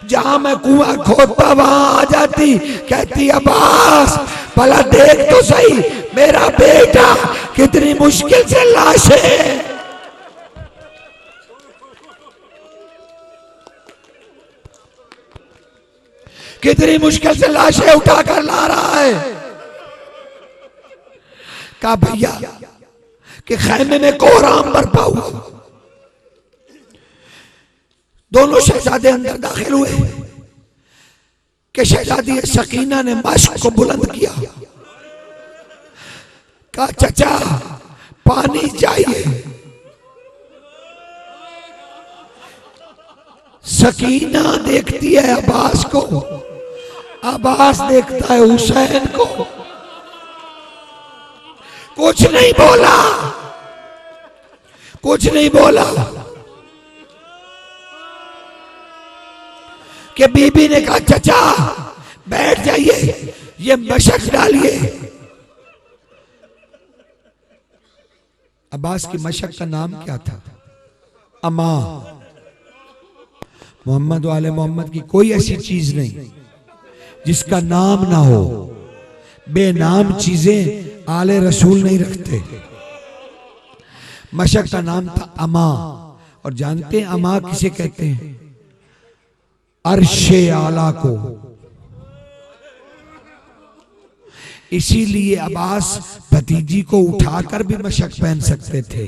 जहां मैं कुआं खोदता वहां आ जाती, कहती अब्बास भला देख तो सही मेरा बेटा कितनी मुश्किल से लाशें, कितनी मुश्किल से लाशें उठाकर ला रहा है। कहा भैया कि खैमे में कोहराम बरपा हुआ। दोनों शहजादे अंदर दाखिल हुए कि शहजादी सकीना ने मश्क को बुलंद किया। कहा चचा पानी चाहिए। सकीना देखती है अब्बास को, अब्बास देखता है हुसैन को, कुछ नहीं बोला, कुछ नहीं बोला। कि बीबी ने कहा चचा बैठ जाइए, ये मशक डालिए। अब्बास की मशक का नाम क्या था? अमा। मोहम्मद वाले मोहम्मद की कोई ऐसी चीज नहीं जिसका नाम ना हो। बेनाम चीजें आले रसूल नहीं रखते। मशक का नाम था अमा। और जानते हैं अमा किसे कहते हैं? अर्शे आला को। इसीलिए अब्बास भतीजी को उठाकर भी मशक पहन सकते थे,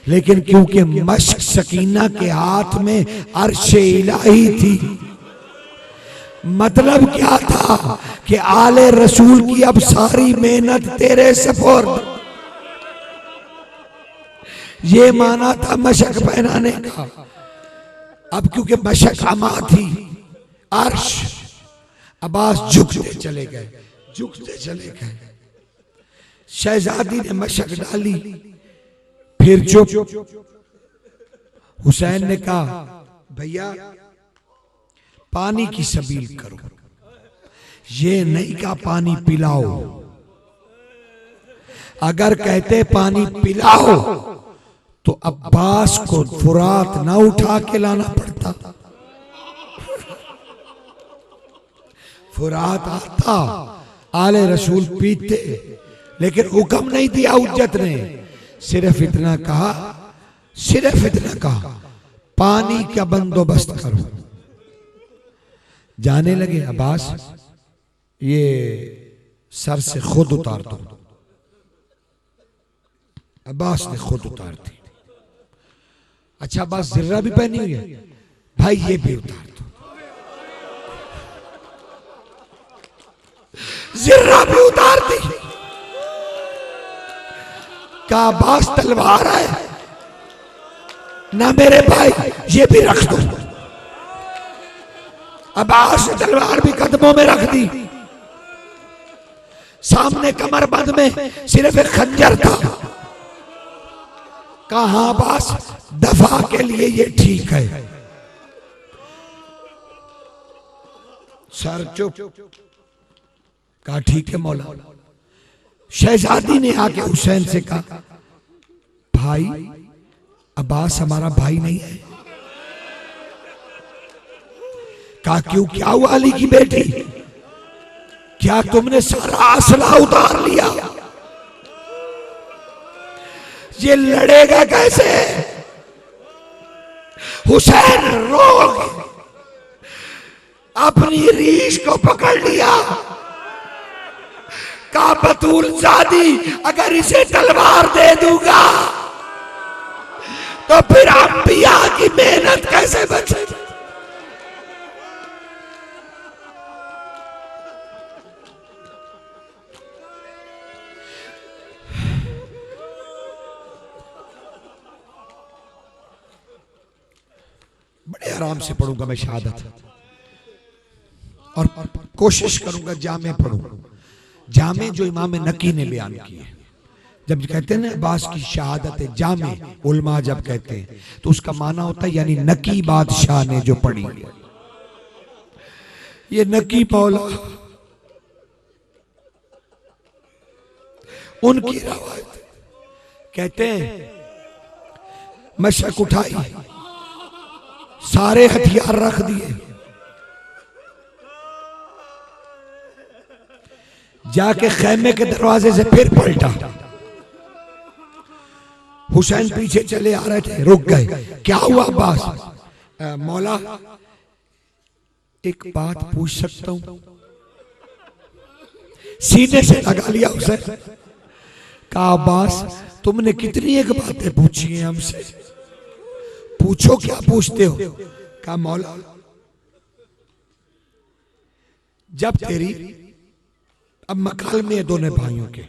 लेकिन क्योंकि मशक सकीना के हाथ में अर्शे इलाही थी, मतलब क्या था कि आले रसूल की अब सारी मेहनत तेरे सपुर्द। ये माना था मशक पहनाने का। अब क्योंकि मशक अमा थी, अर्श, अब्बास झुकते चले गए, झुकते चले गए। शहजादी ने मशक डाली, फिर चुप। हुसैन ने कहा भैया पानी की सबील करो, ये नहीं कहा पानी पिलाओ। अगर कहते पानी पिलाओ तो अब्बास को फुरात ना उठा के लाना पड़ता। फुरात आता, आले रसूल पीते, लेकिन हुक्म नहीं दिया हुज्जत ने। सिर्फ इतना कहा, सिर्फ इतना कहा पानी का बंदोबस्त करो। जाने लगे अब्बास ये सर से खुद उतार दो। अब्बास ने खुद उतार दी। अच्छा अब्बास जिर्रा भी पहनी हुई है, भाई ये भी उतार दो। जिर्रा भी उतार दी। का अब्बास तलवार है ना मेरे भाई, ये भी रख दो। अब्बास ने तलवार भी कदमों में रख दी, सामने कमरबंद में सिर्फ एक खंजर था। कहा अब्बास दफा के लिए ये ठीक है। सर चुप। कहा ठीक है मौला। शहजादी ने आके हुसैन से कहा भाई अब्बास हमारा भाई नहीं है। कहा क्यों, क्या हुआ अली की बेटी, क्या तुमने सारा असला उतार लिया, ये लड़ेगा कैसे। हुसैन रो अपनी रीछ को पकड़ लिया। कहा बतूल जादी अगर इसे तलवार दे दूंगा तो फिर अंबिया की मेहनत कैसे बचेगी। बड़े आराम से पढ़ूंगा मैं शहादत, और कोशिश करूंगा जामे पढ़ूं, जामे जो इमाम नकी ने बयान किए। जब कहते हैं ना अब्बास की शहादत जामे, उलमा जब कहते हैं तो उसका माना होता है यानी नकी बादशाह ने जो पढ़ी है। ये नकी मौला उनकी रवायत कहते हैं मशक उठाई, सारे हथियार रख दिए, जाके खैमे के दरवाजे से फिर पलटा। हुसैन पीछे चले आ रहे थे, रुक गए। क्या हुआ अब्बास? मौला एक बात पूछ सकता हूं? सीने से लगा लिया हुसैन। कहा अब्बास तुमने कितनी एक बातें पूछी हैं हमसे, पूछो क्या पूछते हो। कहा मौला जब तेरी, अब मकाल में दोनों भाइयों के,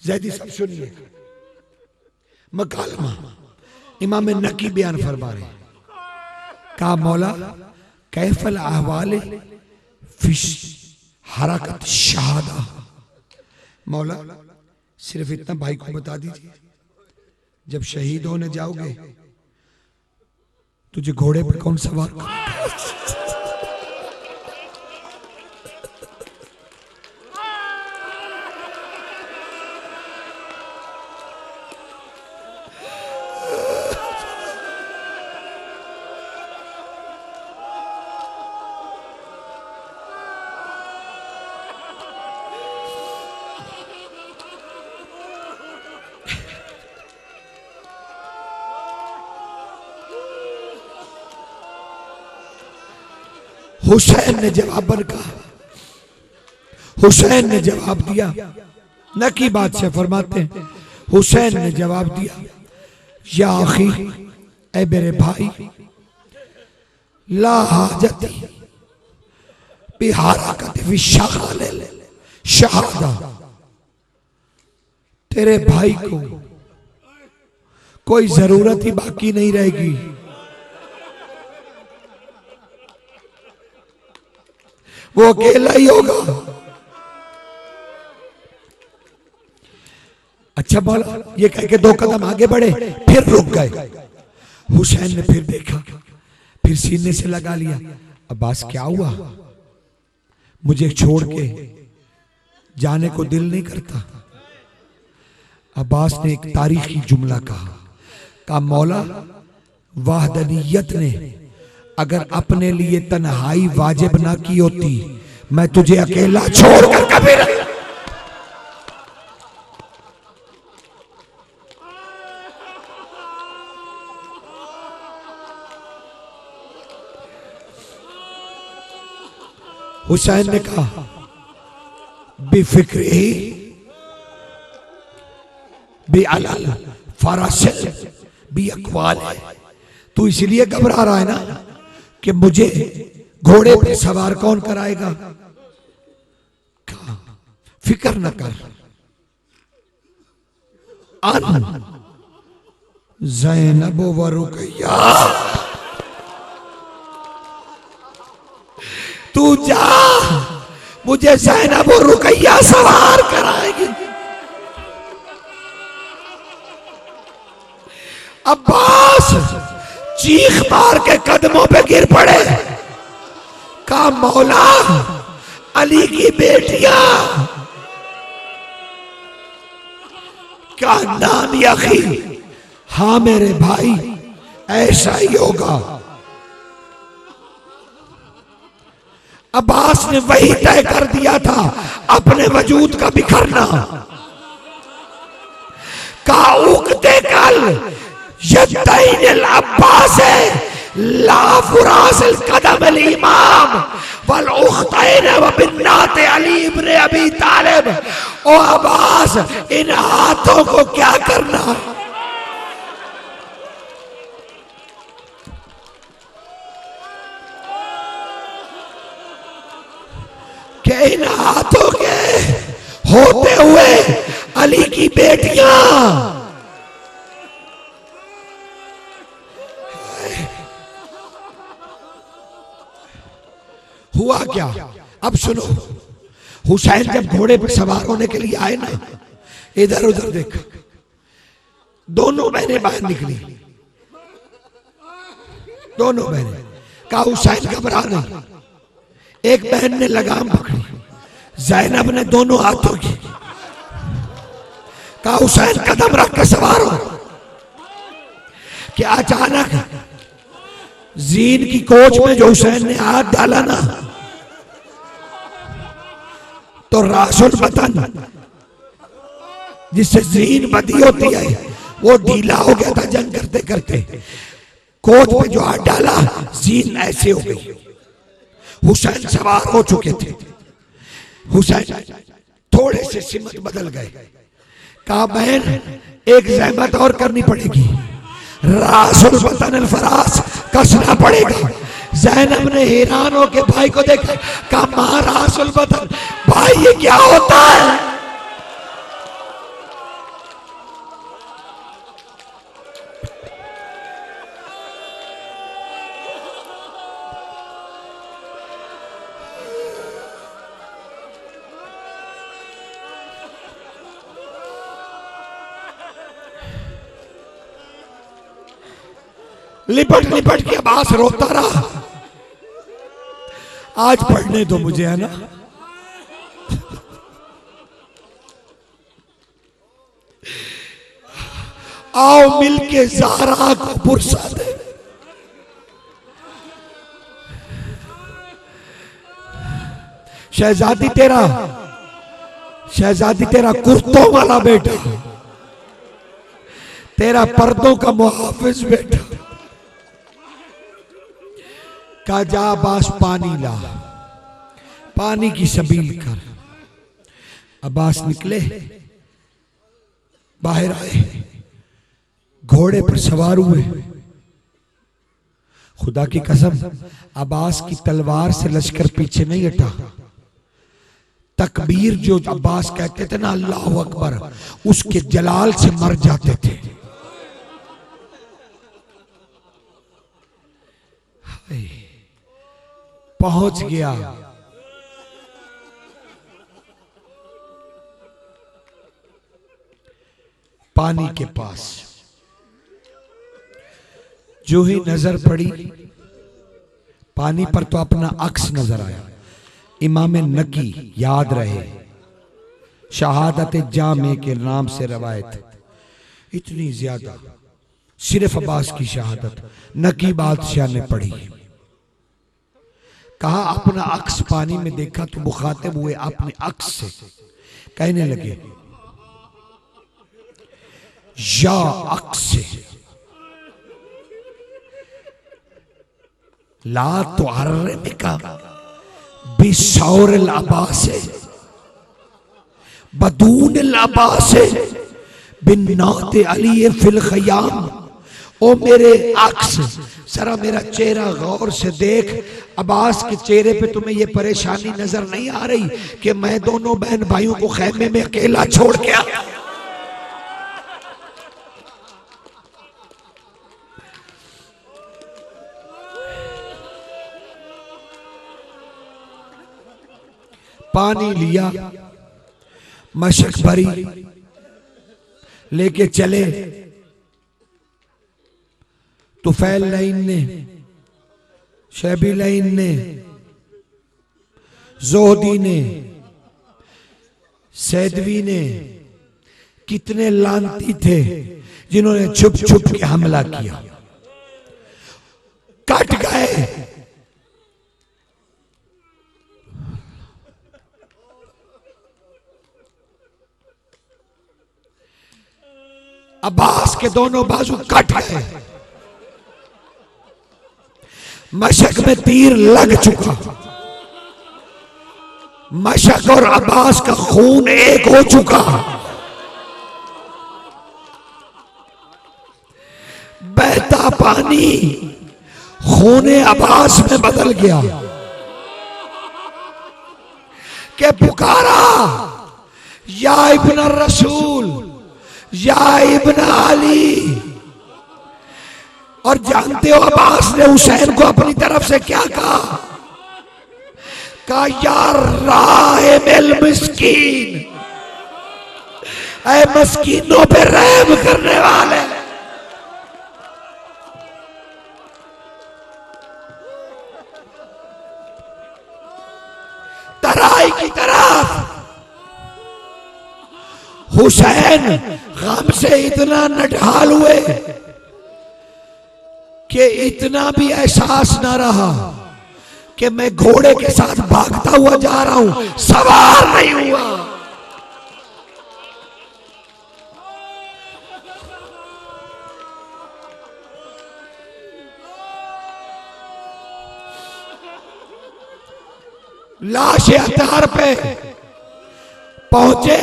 जैदी सब सुनिए, मकालमा इमाम नकी बयान फरमा रहे। कहा मौला कैफल अहवाल फिश हरकत शहादा। मौला सिर्फ इतना भाई को बता दीजिए, जब शहीद होने जाओगे तुझे घोड़े पे कौन सवार करेगा? हुसैन ने जवाब कहा, हुसैन ने जवाब दिया, न की बात से फरमाते हैं हुसैन ने जवाब दिया, या आखी ऐ मेरे भाई, ला हाजत बिहारकत शहादा। तेरे भाई को कोई जरूरत ही बाकी नहीं रहेगी। वो अकेला ही होगा। अच्छा बोला, ये कह के 2 कदम आगे बढ़े, फिर रुक गए। हुसैन ने फिर देखा, फिर सीने से लगा लिया, अब्बास क्या हुआ, मुझे छोड़ के जाने को दिल नहीं करता। अब्बास ने एक तारीखी जुमला कहा मौला वाहदनियत ने अगर अपने लिए तन्हाई वाजिब ना की होती, मैं तुझे अकेला छोड़कर कभी नहीं। हुसैन ने कहा बेफिक्री बे अलल फरासिल बी अकवाल, तू इसलिए घबरा रहा है ना कि मुझे घोड़े पे सवार कौन कराएगा। फिक्र न कर, अन ज़ैनब व रुक़ैया जा, मुझे ज़ैनब और रुकैया सवार कराएगी। अब्बास चीख मार के कदमों पे गिर पड़े। कहा मौला, अली की बेटियां। क्या नाम यखी? हाँ मेरे भाई, ऐसा ही होगा। अब्बास ने वही तय कर दिया था, अपने वजूद का बिखरना। का उगते कल यद्दैन अब्बास ला फुरासिल कदम अल इमाम वल उख्तैन व बिन्नात अली इब्न अबी तालिब। ओ अब्बास, इन हाथों को क्या करना? कि इन हाथों के होते हुए अली की बेटियां। हुआ क्या? अब सुनो, हुसैन जब घोड़े पर सवार होने के लिए आए ना, इधर उधर देखा, दोनों बहनें बाहर निकली। दोनों बहनें। कहा हुसैन घबरा नहीं। एक बहन ने लगाम पकड़ी, ज़ैनब ने दोनों हाथों की। कहा हुसैन कदम रख के सवार हो। कि अचानक जीन की कोच में जो हुसैन ने हाथ डाला ना, तो रासुल बतन जिससे जीन बदी होती है वो ढीला हो गया था जंग करते करते। कोच पे जो हाथ डाला, जीन ऐसे हो गई। हुसैन सवार हो चुके थे। हुसैन थोड़े से सिमत बदल गए। कहा बहन, एक जहमत और करनी पड़ेगी, रासुल बतन अल फरास कसना पड़ेगा। ज़ैनब ने हैरान होकर भाई को देखा। कहा मां रासुल बतन, भाई ये क्या होता है? लिपट लिपट के अब्बास रोता रहा। आज पढ़ने दो मुझे, है ना। आओ मिलके ज़हरा को पुरसा दे। शहजादी तेरा कुर्तों वाला बेटा, तेरा पर्दों का मुहाफिज बेटा। का जा अब्बास पानी ला, पानी की सबील कर। अब्बास निकले, बाहर आए, घोड़े पर सवार हुए। खुदा की कसम, अब्बास की तलवार से लश्कर पीछे नहीं हटा। तकबीर जो अब्बास कहते थे ना, अल्लाहु अकबर, उसके जलाल से मर जाते थे। पहुंच गया। पानी के पास जो ही नजर पड़ी, पानी पर तो अपना अक्स नजर आया। इमाम नकी, याद रहे, शहादत जामे के नाम से रवायत इतनी ज्यादा, सिर्फ अब्बास की शहादत नकी बादशाह ने पढ़ी। कहा अपना अक्स पानी में देखा तो मुखातिब हुए अपने अक्स से, कहने लगे या अक्स ला तो अर्रमिका बिशौर अब्बास बदून अब्बास बिन्नात अली फिल खयाम। ओ मेरे अक्स, जरा मेरा चेहरा गौर से देख। अब्बास के चेहरे पे तुम्हें ये परेशानी नजर नहीं आ रही कि मैं दोनों बहन भाइयों को खैमे में अकेला छोड़ के आया? पानी लिया, मशक भरी, लेके चले तुफैल लाइन ने, शैबी लाइन ने, जोहदी ने, सैदवी ने, कितने लानती थे जिन्होंने छुप छुप के हमला किया, कट गए। अब्बास के दोनों बाजू कट गए, मशक में तीर लग चुका, मशक और अब्बास का खून एक हो चुका। बहता पानी खूने अब्बास में बदल गया के पुकारा, या इब्न रसूल, या इब्न अली। और जानते हो अब्बास ने हुसैन को अपनी तरफ से क्या कहा? यार राहिम मिस्कीन, ऐ मस्कीनों पे रहम करने वाले। तराई की तरफ हुसैन गम से इतना नढाल हुए कि इतना भी एहसास ना रहा कि मैं घोड़े के साथ भागता हुआ जा रहा हूं, सवार नहीं हुआ। लाश अतार पे पहुंचे,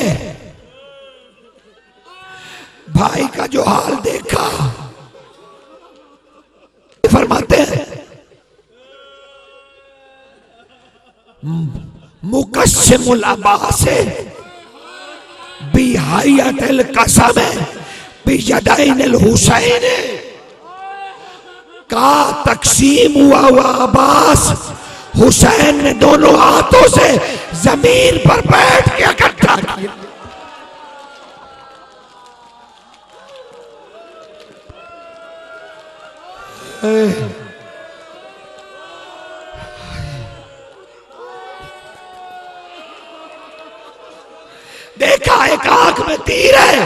भाई का जो हाल देखा, फरमाते हैं मुकस्सिमुल अब्बास बिहायतिल कसम बियदैनिल हुसैन का तकसीम हुआ अब्बास हुसैन ने दोनों हाथों से जमीन पर बैठ के इकट्ठा किया। देखा एक आंख में तीर है।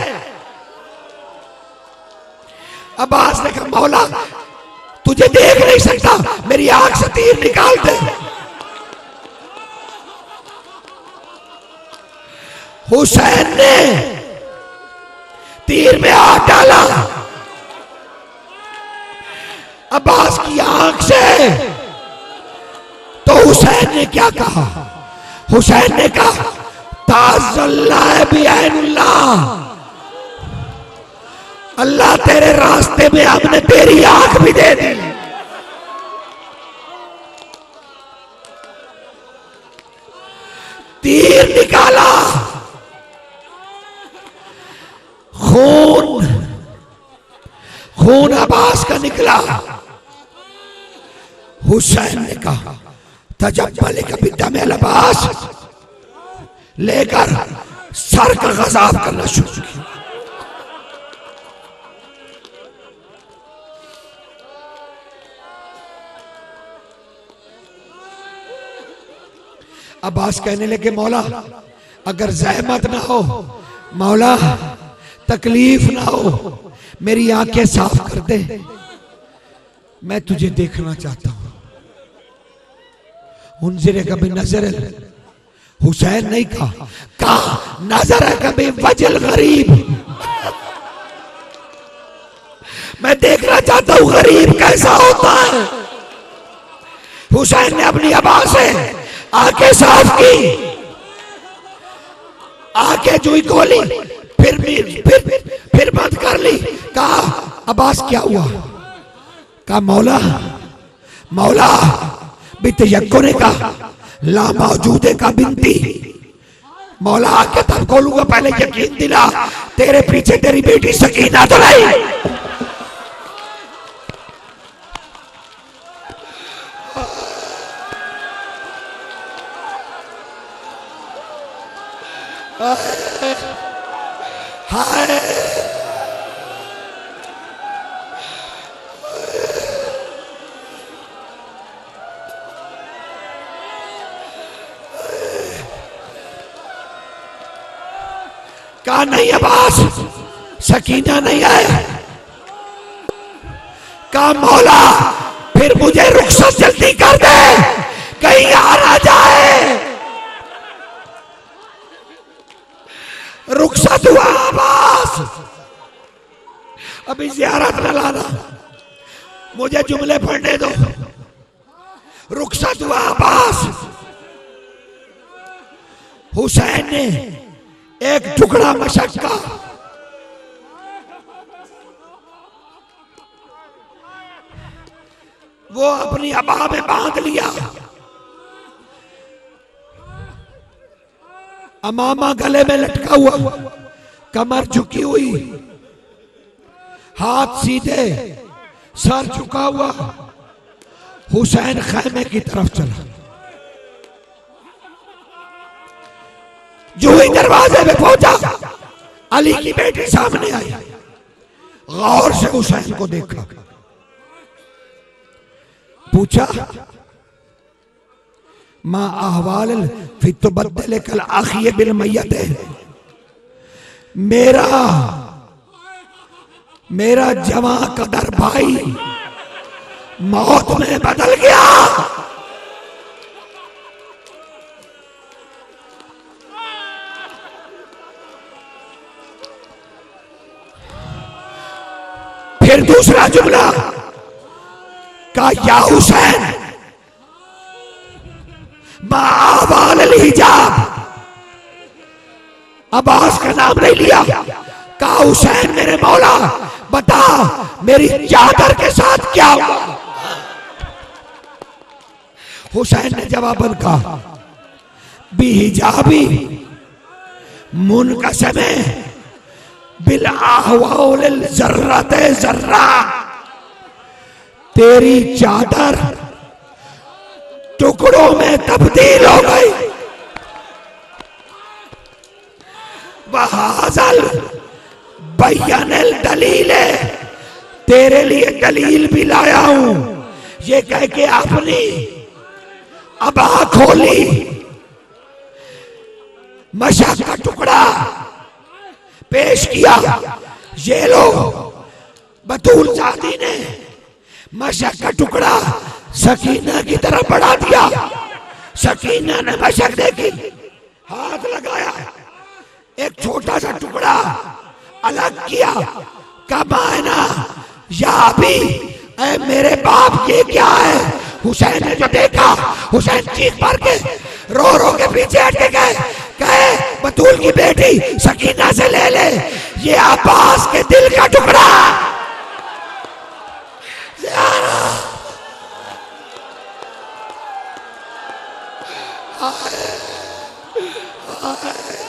अब्बास ने कहा मौला तुझे देख नहीं सकता, मेरी आंख से तीर निकाल दे। हुसैन ने तीर में हाथ डाला, अब्बास की आंख से। तो हुसैन ने क्या कहा? हुसैन ने कहा ताज़ल्लाह बिअैनुल्लाह, अल्लाह तेरे रास्ते में हमने तेरी आंख भी दे दी। तीर निकाला, खून खून अब्बास का निकला। हुसैन ने कहा तजब्बल कभी दम अब्बास, लेकर सर का गज़ाब करना शुरू किया। अब्बास कहने लगे मौला अगर ज़हमत ना हो, मौला तकलीफ ना हो, मेरी आंखें साफ कर दे, मैं तुझे देखना चाहता हूं। उनज़िर कभी नजर, हुसैन नहीं कहा नजर कभी वजल गरीब, मैं देखना चाहता हूं गरीब कैसा होता है। हुसैन ने अपनी आवाज से आंखें साफ की, आंखें जुई खोली, फिर बंद कर ली। कहा अब्बास क्या हुआ? कहा मौला मौला बितयक्को ने कहा ला मौजूदे का बिनती, मौला आके तब खोलूंगा, पहले यकीन दिला तेरे पीछे तेरी बेटी सकीना तो नहीं। हाय कहा नहीं अब्बास, सकीना नहीं आए। कहा मौला फिर मुझे रुखसत जल्दी कर दे, कहीं आ ना जाए। रुखसत हुआ अब्बास, अभी ज़ियारत न लाना, मुझे जुमले पढ़ने दो। रुखसत हुआ अब्बास। हुसैन ने एक टुकड़ा मशक का वो अपनी अबा में बांध लिया। अमामा गले में लटका हुआ, कमर झुकी हुई, हाथ सीधे, सर झुका हुआ। हुसैन खैमे की तरफ चला। जो ही दरवाजे में पहुंचा, अली की बेटी सामने आई। गौर से हुसैन को देखा, पूछा मां अहवाल फिर तो बदले कल आखिए बिल मैयत है। मेरा जवां कदर भाई मौत में बदल गया। फिर दूसरा जुमला का या हुसैन मावाल हिजाब। अब्बास का नाम नहीं लिया। कहा हुसैन मेरे मौला बता मेरी चादर के साथ क्या हुआ। हुसैन ने जवाबन कहा बिहिजाबी मुनकसमे बिल आहवाल जर्रते जर्रा। तेरी चादर टुकड़ों में तब्दील हो गई। बहाजल बयानल दलील है, तेरे लिए दलील भी लाया हूं। ये कह के अपनी अबा खोली, मशक का टुकड़ा पेश किया। ये लो, बतूल जाती ने मशक का टुकड़ा सकीना की तरफ बढ़ा दिया। सकीना ने मशक देखी, हाथ लगाया, एक छोटा सा टुकड़ा अलग किया। कमाना या भी ऐ मेरे बाप ये क्या है। हुसैन ने जो देखा, हुसैन चीख मार के रो रो के पीछे हट के गए। कहे बतूल की बेटी सकीना से ले ले, ये अब्बास के दिल का टुकड़ा। आए, आए।